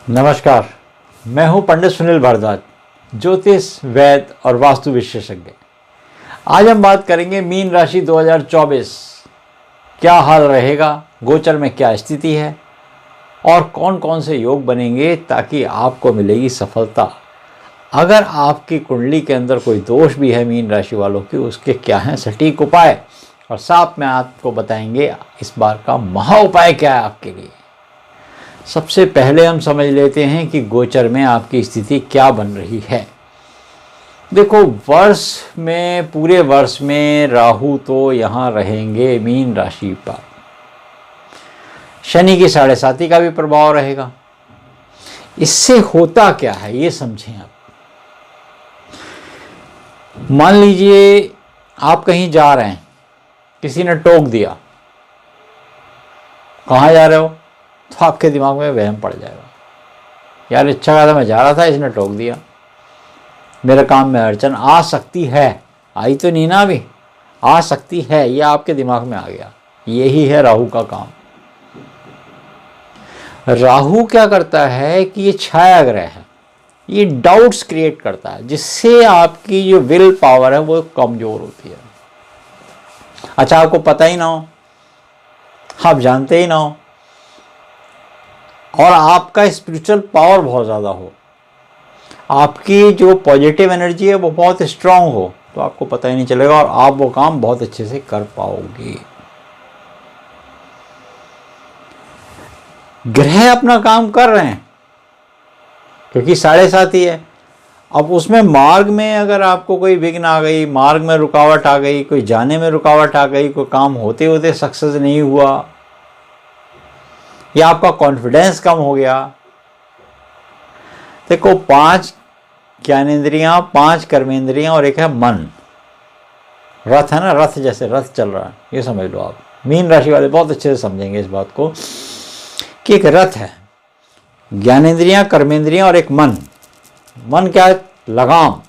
नमस्कार, मैं हूं पंडित सुनील भारद्वाज, ज्योतिष, वैद और वास्तु विशेषज्ञ। आज हम बात करेंगे मीन राशि 2024 क्या हाल रहेगा, गोचर में क्या स्थिति है और कौन कौन से योग बनेंगे ताकि आपको मिलेगी सफलता। अगर आपकी कुंडली के अंदर कोई दोष भी है मीन राशि वालों की, उसके क्या हैं सटीक उपाय, और साथ में आपको बताएंगे इस बार का महा उपाय क्या है आपके लिए। सबसे पहले हम समझ लेते हैं कि गोचर में आपकी स्थिति क्या बन रही है। देखो, पूरे वर्ष में राहु तो यहाँ रहेंगे मीन राशि पर। शनि की 7.5 का भी प्रभाव रहेगा। इससे होता क्या है ये समझें आप। मान लीजिए आप कहीं जा रहे हैं, किसी ने टोक दिया, कहाँ जा रहे हो, तो आपके दिमाग में वहम पड़ जाएगा, यार अच्छा कहा था, मैं जा रहा था, इसने टोक दिया, मेरे काम में अड़चन आ सकती है। आई तो नहीं ना अभी, आ सकती है, ये आपके दिमाग में आ गया। यही है राहु का काम। राहु क्या करता है कि ये छाया ग्रह है, ये डाउट्स क्रिएट करता है, जिससे आपकी जो विल पावर है वो कमजोर होती है। अच्छा, आपको पता ही ना हो, आप जानते ही ना हो, और आपका स्पिरिचुअल पावर बहुत ज़्यादा हो, आपकी जो पॉजिटिव एनर्जी है वो बहुत स्ट्रांग हो, तो आपको पता ही नहीं चलेगा और आप वो काम बहुत अच्छे से कर पाओगे। ग्रह अपना काम कर रहे हैं क्योंकि 7.5 ही है। अब उसमें मार्ग में अगर आपको कोई विघ्न आ गई, मार्ग में रुकावट आ गई, कोई जाने में रुकावट आ गई, कोई काम होते होते सक्सेस नहीं हुआ, या आपका कॉन्फिडेंस कम हो गया। देखो, 5 ज्ञानेंद्रियां, 5 कर्मेंद्रियां और एक है मन। रथ है ना, रथ जैसे रथ चल रहा है, ये समझ लो आप। मीन राशि वाले बहुत अच्छे से समझेंगे इस बात को कि एक रथ है, ज्ञानेंद्रियां, कर्मेंद्रियां और एक मन। मन क्या है? लगाम।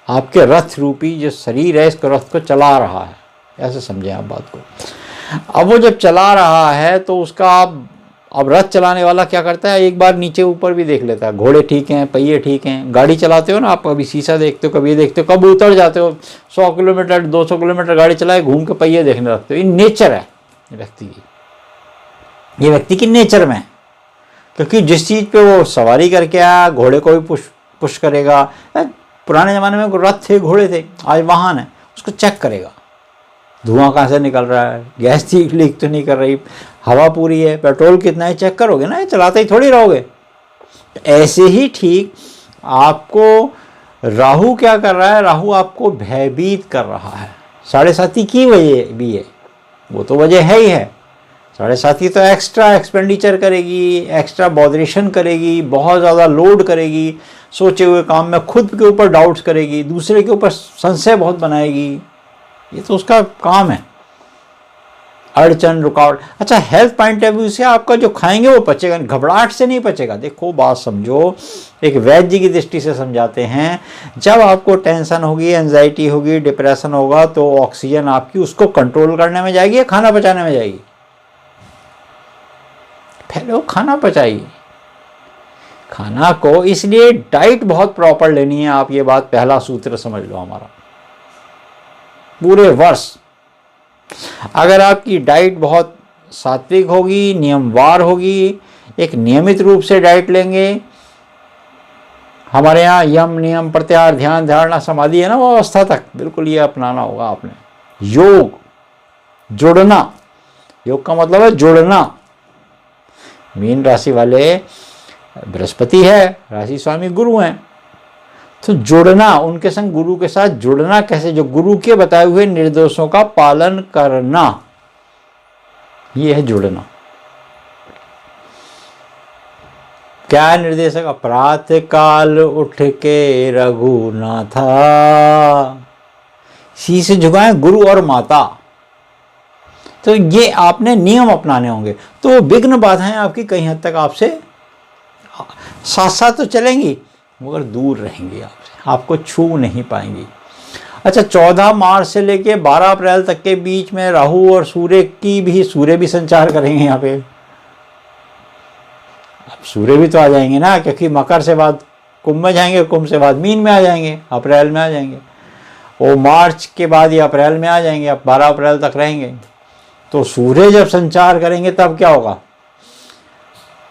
आपके रथ रूपी जो शरीर है, इसको रथ को चला रहा है, ऐसे समझें आप बात को। अब वो जब चला रहा है तो उसका अब रथ चलाने वाला क्या करता है, एक बार नीचे ऊपर भी देख लेता है, घोड़े ठीक हैं, पहिए ठीक हैं। गाड़ी चलाते हो ना आप, कभी शीशा देखते हो, कभी ये देखते हो, कब उतर जाते हो, 100 किलोमीटर 200 किलोमीटर गाड़ी चलाए, घूम के पहिए देखने लगते हो। ये नेचर है व्यक्ति की, ये व्यक्ति की नेचर में, क्योंकि जिस चीज़ पे वो सवारी करके आया, घोड़े को भी पुश करेगा। पुराने ज़माने में रथ थे, घोड़े थे, आज वाहन है, उसको चेक करेगा, धुआं कहाँ से निकल रहा है, गैस ठीक लीक तो नहीं कर रही, हवा पूरी है, पेट्रोल कितना है, चेक करोगे ना, ये चलाते ही थोड़ी रहोगे। ऐसे ही ठीक आपको राहु क्या कर रहा है, राहु आपको भयभीत कर रहा है। 7.5 की वजह भी है, वो तो वजह है ही है। 7.5 तो एक्स्ट्रा एक्सपेंडिचर करेगी, एक्स्ट्रा बॉदरेशन करेगी, बहुत ज़्यादा लोड करेगी, सोचे हुए काम में खुद के ऊपर डाउट्स करेगी, दूसरे के ऊपर संशय बहुत बनाएगी। ये तो उसका काम है, अड़चन, रुकावट। अच्छा, हेल्थ पॉइंट ऑफ व्यू से आपका जो खाएंगे वो पचेगा, घबराहट से नहीं पचेगा। देखो, बात समझो, एक वैद्य जी की दृष्टि से समझाते हैं, जब आपको टेंशन होगी, एंजाइटी होगी, डिप्रेशन होगा, तो ऑक्सीजन आपकी उसको कंट्रोल करने में जाएगी या खाना पचाने में जाएगी? पहले वो खाना पचाइए, खाना को। इसलिए डाइट बहुत प्रॉपर लेनी है आप, ये बात पहला सूत्र समझ लो हमारा। पूरे वर्ष अगर आपकी डाइट बहुत सात्विक होगी, नियमवार होगी, एक नियमित रूप से डाइट लेंगे। हमारे यहाँ यम, नियम, प्रत्याहार, ध्यान, धारणा, समाधि है ना, वो अवस्था तक बिल्कुल ये अपनाना होगा आपने। योग, जुड़ना, योग का मतलब है जुड़ना। मीन राशि वाले बृहस्पति है, राशि स्वामी गुरु हैं, तो जुड़ना, उनके संग गुरु के साथ जुड़ना कैसे, जो गुरु के बताए हुए निर्देशों का पालन करना, ये है जुड़ना। क्या है निर्देश का? प्रातः काल उठ के रघुनाथा, शीश झुकाएं गुरु और माता। तो ये आपने नियम अपनाने होंगे। तो विघ्न बाधाएं आपकी कहीं हद तक आपसे साथ साथ तो चलेंगी, मगर दूर रहेंगी आपसे, आपको छू नहीं पाएंगी। अच्छा, 14 मार्च से लेके 12 अप्रैल तक के बीच में राहु और सूर्य भी संचार करेंगे यहाँ पे। अब सूर्य भी तो आ जाएंगे ना, क्योंकि मकर से बाद कुंभ में जाएंगे, कुंभ से बाद मीन में आ जाएंगे, अप्रैल में आ जाएंगे, वो मार्च के बाद ये अप्रैल में आ जाएंगे, अब 12 अप्रैल तक रहेंगे। तो सूर्य जब संचार करेंगे तब क्या होगा,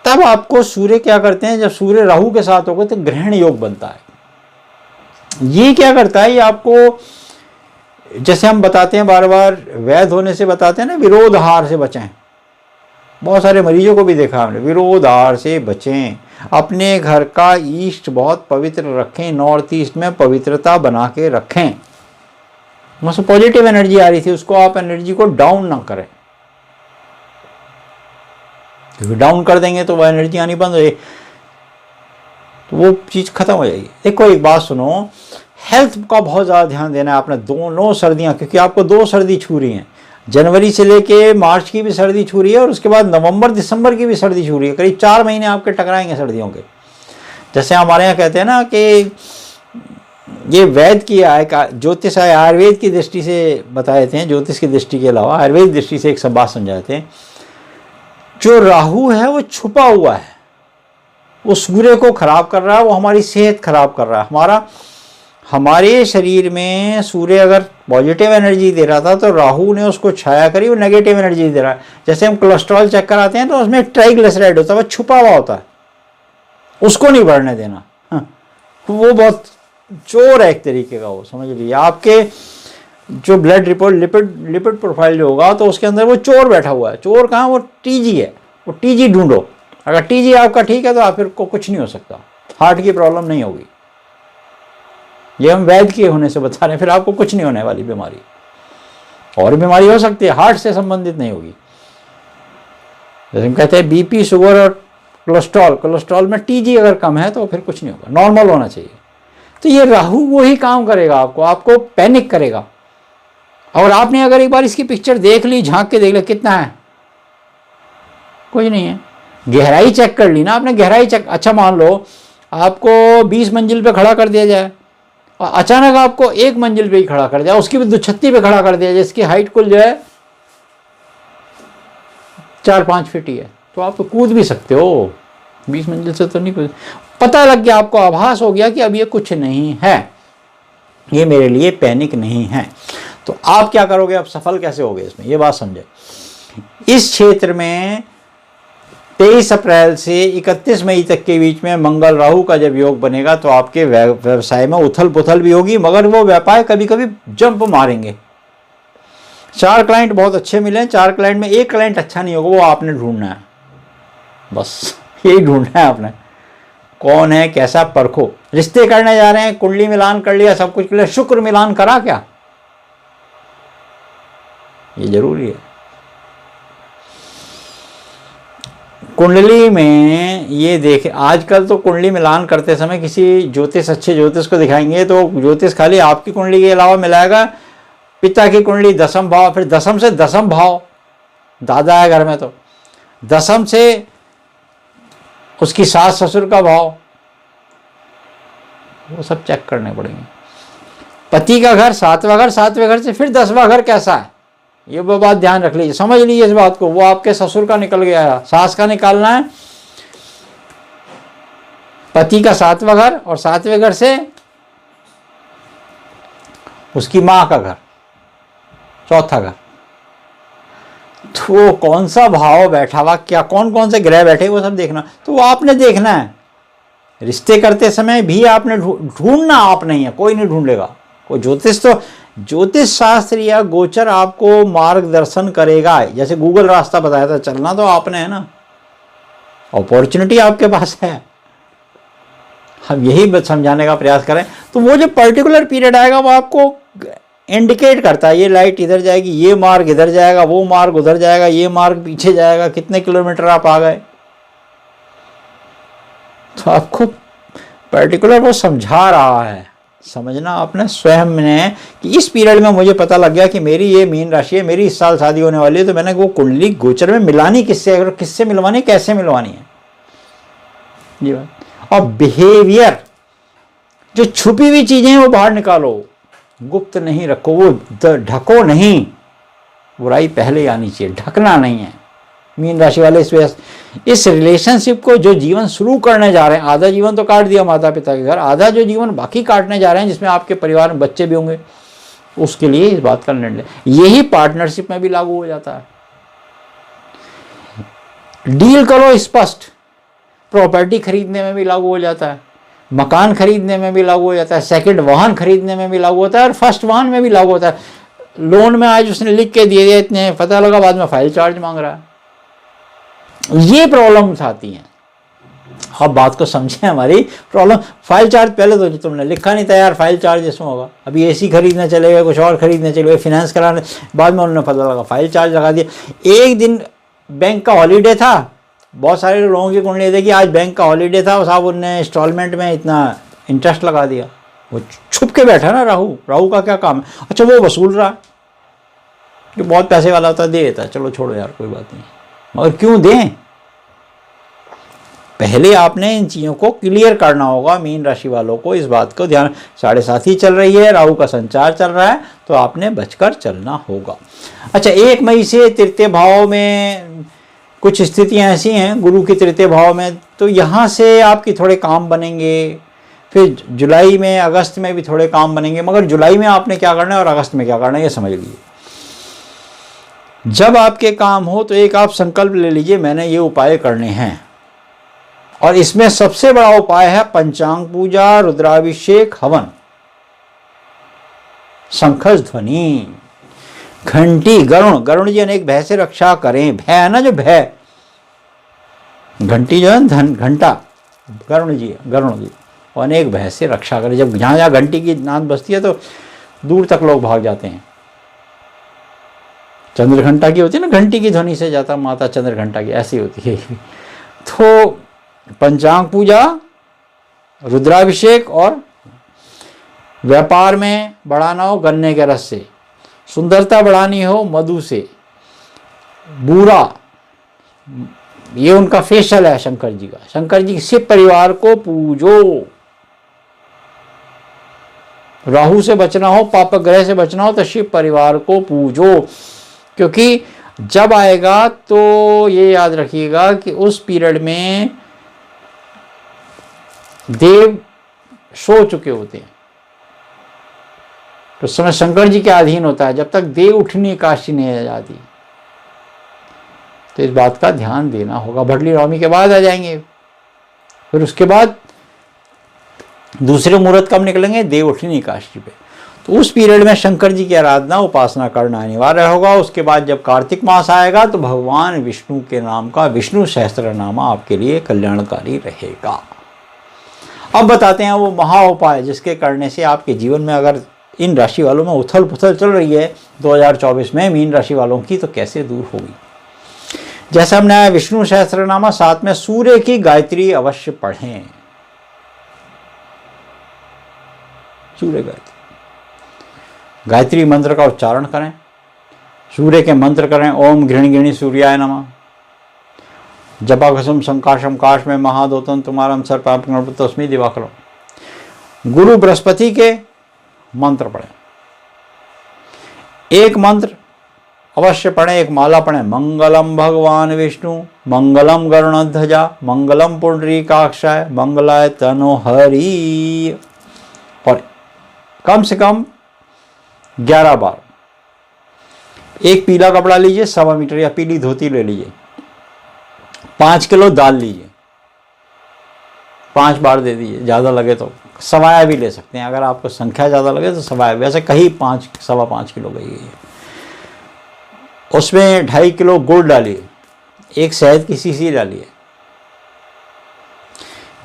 तब आपको सूर्य क्या करते हैं, जब सूर्य राहु के साथ होगा तो ग्रहण योग बनता है। ये क्या करता है, ये आपको जैसे हम बताते हैं बार बार, वैध होने से बताते हैं ना, विरोध आहार से बचें। बहुत सारे मरीजों को भी देखा हमने, विरोध आहार से बचें, अपने घर का ईस्ट बहुत पवित्र रखें, नॉर्थ ईस्ट में पवित्रता बना के रखें। उसमें पॉजिटिव एनर्जी आ रही थी, उसको आप एनर्जी को डाउन ना करें, क्योंकि डाउन कर देंगे तो वह एनर्जी आनी बंद हो जाएगी, तो वो चीज़ खत्म हो जाएगी। देखो एक बात सुनो, हेल्थ का बहुत ज़्यादा ध्यान देना है आपने। दोनों सर्दियाँ, क्योंकि आपको 2 सर्दी छू रही हैं, जनवरी से लेके मार्च की भी सर्दी छू रही है, और उसके बाद नवंबर दिसंबर की भी सर्दी छू रही है। करीब 4 महीने आपके टकराएंगे सर्दियों के। जैसे हमारे यहाँ कहते हैं ना कि ये वैद की ज्योतिष आयुर्वेद की दृष्टि से बताए थे, ज्योतिष की दृष्टि के अलावा आयुर्वेद दृष्टि से एक सब बात समझाए थे। जो राहु है वो छुपा हुआ है, वो सूर्य को खराब कर रहा है, वो हमारी सेहत खराब कर रहा है। हमारे शरीर में सूर्य अगर पॉजिटिव एनर्जी दे रहा था तो राहु ने उसको छाया करी, वो नेगेटिव एनर्जी दे रहा है। जैसे हम कोलेस्ट्रॉल चेक कराते हैं तो उसमें ट्राइग्लिसराइड होता है, वो छुपा हुआ होता है, उसको नहीं बढ़ने देना। हाँ, वो बहुत चोर है एक तरीके का, वो समझ लीजिए। आपके जो ब्लड रिपोर्ट लिपिड प्रोफाइल जो होगा तो उसके अंदर वो चोर बैठा हुआ है। चोर कहाँ, वो टीजी है, वो टीजी ढूंढो। अगर टीजी आपका ठीक है तो आप फिर को कुछ नहीं हो सकता, हार्ट की प्रॉब्लम नहीं होगी। ये हम वैद्य के होने से बता रहे हैं, फिर आपको कुछ नहीं होने वाली बीमारी। और बीमारी हो सकती है, हार्ट से संबंधित नहीं होगी। जैसे हम कहते हैं बीपी, शुगर और कोलेस्ट्रॉल में टीजी अगर कम है तो फिर कुछ नहीं होगा, नॉर्मल होना चाहिए। तो ये राहु वही काम करेगा, आपको पैनिक करेगा। और आपने अगर एक बार इसकी पिक्चर देख ली, झांक के देख ली, कितना है, कुछ नहीं है। गहराई चेक कर ली ना आपने, गहराई चेक। अच्छा मान लो आपको 20 मंजिल पे खड़ा कर दिया जाए और अचानक आपको 1 मंजिल पे ही खड़ा कर दिया, उसकी भी 2 पे खड़ा कर दिया जाए, इसकी हाइट कुल जो है 4-5 फीट ही है, तो आप तो कूद भी सकते हो 20 मंजिल से, तो नहीं कूद। पता लग गया, आपको आभास हो गया कि अब ये कुछ नहीं है, ये मेरे लिए पैनिक नहीं है। तो आप क्या करोगे, आप सफल कैसे होगे इसमें, ये बात समझे। इस क्षेत्र में 23 अप्रैल से 31 मई तक के बीच में मंगल राहु का जब योग बनेगा तो आपके व्यवसाय में उथल पुथल भी होगी, मगर वो व्यापार कभी कभी जंप मारेंगे। 4 क्लाइंट बहुत अच्छे मिले, 4 क्लाइंट में 1 क्लाइंट अच्छा नहीं होगा, वो आपने ढूंढना है, बस यही ढूंढना है आपने। कौन है, कैसा, परखो। रिश्ते करने जा रहे हैं, कुंडली मिलान कर लिया, सब कुछ कर लिया, शुक्र मिलान करा क्या, ये जरूरी है। कुंडली में ये देखे, आजकल तो कुंडली मिलान करते समय किसी ज्योतिष, अच्छे ज्योतिष को दिखाएंगे तो ज्योतिष खाली आपकी कुंडली के अलावा मिलाएगा पिता की कुंडली, 10म भाव, फिर 10म से 10म भाव, दादा है घर में तो 10म से उसकी सास ससुर का भाव, वो सब चेक करने पड़ेंगे। पति का घर 7वां घर, 7वें घर से फिर 10वां घर कैसा है, ये वो बात ध्यान रख लीजिए, समझ लीजिए इस बात को। वो आपके ससुर का निकल गया है, सास का निकालना है, पति का 7वां घर, और 7वें घर से उसकी मां का घर, 4था घर। तो कौन सा भाव बैठा हुआ, क्या कौन कौन से ग्रह बैठे, वो सब देखना, तो वो आपने देखना है। रिश्ते करते समय भी आपने ढूंढना, आप नहीं है, कोई नहीं ढूंढेगा। कोई ज्योतिष, तो ज्योतिष शास्त्र या गोचर आपको मार्गदर्शन करेगा। जैसे गूगल रास्ता बताया था, चलना तो आपने है ना, अपॉर्चुनिटी आपके पास है। हम यही समझाने का प्रयास करें। तो वो जो पर्टिकुलर पीरियड आएगा वो आपको इंडिकेट करता है, ये लाइट इधर जाएगी, ये मार्ग इधर जाएगा, वो मार्ग उधर जाएगा, ये मार्ग पीछे जाएगा, कितने किलोमीटर आप आ गए। तो आपको पर्टिकुलर वो समझा रहा है, समझना आपने स्वयं ने कि इस पीरियड में मुझे पता लग गया कि मेरी ये मीन राशि है, मेरी इस साल शादी होने वाली है, तो मैंने वो कुंडली गोचर में मिलानी किससे, और किससे मिलवानी, कैसे मिलवानी है, ये बात। और बिहेवियर, जो छुपी हुई चीजें हैं वो बाहर निकालो, गुप्त नहीं रखो, वो ढको नहीं, बुराई पहले आनी चाहिए, ढकना नहीं है, मीन राशि वाले इस रिलेशनशिप को जो जीवन शुरू करने जा रहे हैं, आधा जीवन तो काट दिया माता पिता के घर, आधा जो जीवन बाकी काटने जा रहे हैं जिसमें आपके परिवार में बच्चे भी होंगे, उसके लिए इस बात का निर्णय, यही पार्टनरशिप में भी लागू हो जाता है। डील करो स्पष्ट, प्रॉपर्टी खरीदने में भी लागू हो जाता है, मकान खरीदने में भी लागू हो जाता है, सेकंड वाहन खरीदने में भी लागू होता है और फर्स्ट वाहन में भी लागू होता है। लोन में आज उसने लिख के दिए इतने, पता लगा बाद में फाइल चार्ज मांग रहा है। ये प्रॉब्लम्स आती हैं। अब बात को समझे, हमारी प्रॉब्लम फाइल चार्ज, पहले तो तुमने लिखा नहीं था यार फाइल चार्ज इसमें होगा, अभी एसी खरीदने चले गए, कुछ और खरीदने चले गए, फाइनेंस कराने, बाद में उन्होंने पता लगा फाइल चार्ज लगा दिया। एक दिन बैंक का हॉलीडे था, बहुत सारे लोगों की कुंडली थी कि आज बैंक का हॉलीडे था और साहब उनने इंस्टॉलमेंट में इतना इंटरेस्ट लगा दिया। वो छुप के बैठा ना राहु का क्या काम है, अच्छा वो वसूल रहा, कि बहुत पैसे वाला होता दे देता, चलो छोड़ो यार कोई बात नहीं, मगर क्यों दें? पहले आपने इन चीज़ों को क्लियर करना होगा। मीन राशि वालों को इस बात को ध्यान, 7.5 चल रही है, राहु का संचार चल रहा है, तो आपने बचकर चलना होगा। अच्छा, 1 मई से तृतीय भाव में कुछ स्थितियां ऐसी हैं, गुरु की तृतीय भाव में, तो यहाँ से आपकी थोड़े काम बनेंगे, फिर जुलाई में अगस्त में भी थोड़े काम बनेंगे, मगर जुलाई में आपने क्या करना है और अगस्त में क्या करना है ये समझ लीजिए। जब आपके काम हो तो एक आप संकल्प ले लीजिए, मैंने ये उपाय करने हैं, और इसमें सबसे बड़ा उपाय है पंचांग पूजा, रुद्राभिषेक, हवन, शंखस ध्वनि, घंटी, गरुण जी अनेक भय से रक्षा करें। भय है ना, जो भय, घंटी जो है घंटा, गरुण जी अनेक भय से रक्षा करें। जब जहाँ जहाँ घंटी की नाद बजती है तो दूर तक लोग भाग जाते हैं। चंद्र घंटा की होती है ना, घंटी की ध्वनि से जाता माता चंद्र घंटा की, ऐसी होती है। तो पंचांग पूजा, रुद्राभिषेक, और व्यापार में बढ़ाना हो गन्ने के रस से, सुंदरता बढ़ानी हो मधु से, बूरा, ये उनका फेशियल है शंकर जी का, शंकर जी से परिवार को पूजो। राहु से बचना हो, पाप ग्रह से बचना हो तो शिव परिवार को पूजो, क्योंकि जब आएगा तो ये याद रखिएगा कि उस पीरियड में देव सो चुके होते हैं, तो समय शंकर जी के अधीन होता है, जब तक देव उठनी काशी नहीं आ जाती। तो इस बात का ध्यान देना होगा। भटली नवमी के बाद आ जाएंगे, फिर उसके बाद दूसरे मुहूर्त कब निकलेंगे, देव उठनी काशी पे, तो उस पीरियड में शंकर जी की आराधना उपासना करना अनिवार्य होगा। उसके बाद जब कार्तिक मास आएगा तो भगवान विष्णु के नाम का विष्णु सहस्त्रनामा आपके लिए कल्याणकारी रहेगा। अब बताते हैं वो महा उपाय जिसके करने से आपके जीवन में, अगर इन राशि वालों में उथल पुथल चल रही है 2024 में मीन राशि वालों की, तो कैसे दूर होगी। जैसा हमने विष्णु सहस्त्रनामा, साथ में सूर्य की गायत्री अवश्य पढ़ें। सूर्य गायत्री मंत्र का उच्चारण करें, सूर्य के मंत्र करें, ओम घृणिघृणि सूर्याय नमः, जपाकुसुम संकाशम काश में महादोतन तुम्हारम सर्पास्मी दिवाकरम। गुरु बृहस्पति के मंत्र पढ़ें, एक मंत्र अवश्य पढ़ें, एक माला पढ़ें, मंगलम भगवान विष्णु, मंगलम गरुणध्वजा, मंगलम पुंडरीकाक्षाय, मंगलाय तनोहरि, और कम से कम 11 बार। एक पीला कपड़ा लीजिए 1.25 मीटर, या पीली धोती ले लीजिए, 5 किलो दाल लीजिए, 5 बार दे दीजिए, ज़्यादा लगे तो सवाया भी ले सकते हैं, अगर आपको संख्या ज़्यादा लगे तो सवाया, वैसे कहीं 5-5.25 किलो गई है। उसमें 2.5 किलो गुड़ डालिए, एक शहद की शीशी डालिए,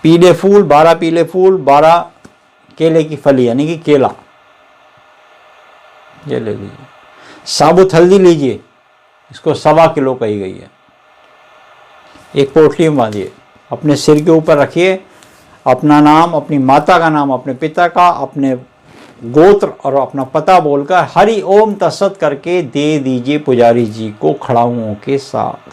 पीले फूल 12 पीले फूल, 12 केले की फली यानी कि केला ये ले लीजिए, साबुत हल्दी लीजिए, इसको 1.25 किलो कही गई है, एक पोटली में बांधिए, अपने सिर के ऊपर रखिए, अपना नाम, अपनी माता का नाम, अपने पिता का, अपने गोत्र और अपना पता बोलकर हरि ओम तत्सत करके दे दीजिए पुजारी जी को खड़ाऊओं के साथ।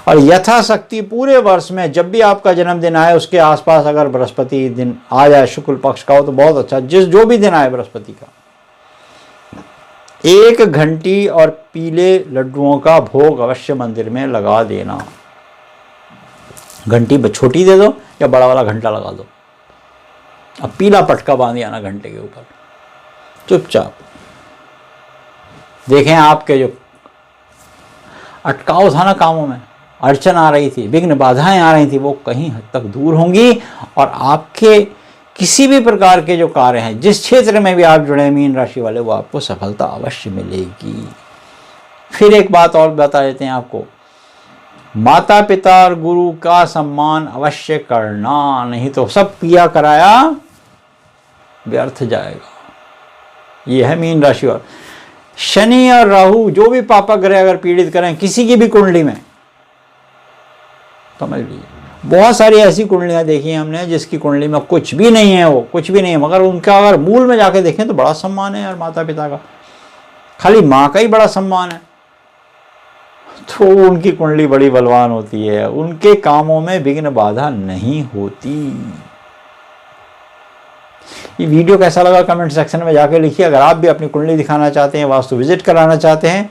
और यथाशक्ति पूरे वर्ष में जब भी आपका जन्मदिन आए उसके आसपास अगर बृहस्पति दिन आ जाए, शुक्ल पक्ष का हो तो बहुत अच्छा, जो भी दिन आए बृहस्पति का, 1 घंटी और पीले लड्डुओं का भोग अवश्य मंदिर में लगा देना। घंटी छोटी दे दो या बड़ा वाला घंटा लगा दो, अब पीला पटका बांध आना घंटे के ऊपर, चुपचाप। देखें आपके जो अटकाव था ना कामों में, अड़चन आ रही थी, विघ्न बाधाएं आ रही थी, वो कहीं हद तक दूर होंगी और आपके किसी भी प्रकार के जो कार्य हैं, जिस क्षेत्र में भी आप जुड़े मीन राशि वाले, वो आपको सफलता अवश्य मिलेगी। फिर एक बात और बता देते हैं आपको, माता पिता और गुरु का सम्मान अवश्य करना, नहीं तो सब किया कराया व्यर्थ जाएगा। यह है मीन राशि वाला। शनि और राहु जो भी पापा ग्रह अगर पीड़ित करें किसी की भी कुंडली में, समझ लीजिए बहुत सारी ऐसी कुंडलियां देखी हैं हमने जिसकी कुंडली में कुछ भी नहीं है, वो कुछ भी नहीं है, मगर उनका अगर मूल में जाके देखें तो बड़ा सम्मान है यार माता पिता का, खाली माँ का ही बड़ा सम्मान है, तो उनकी कुंडली बड़ी बलवान होती है, उनके कामों में विघ्न बाधा नहीं होती। ये वीडियो कैसा लगा कमेंट सेक्शन में जाके लिखिए। अगर आप भी अपनी कुंडली दिखाना चाहते हैं, वास्तु विजिट कराना चाहते हैं,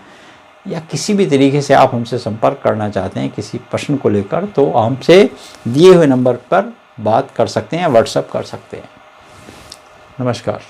या किसी भी तरीके से आप हमसे संपर्क करना चाहते हैं किसी प्रश्न को लेकर, तो हमसे दिए हुए नंबर पर बात कर सकते हैं, व्हाट्सएप कर सकते हैं। नमस्कार।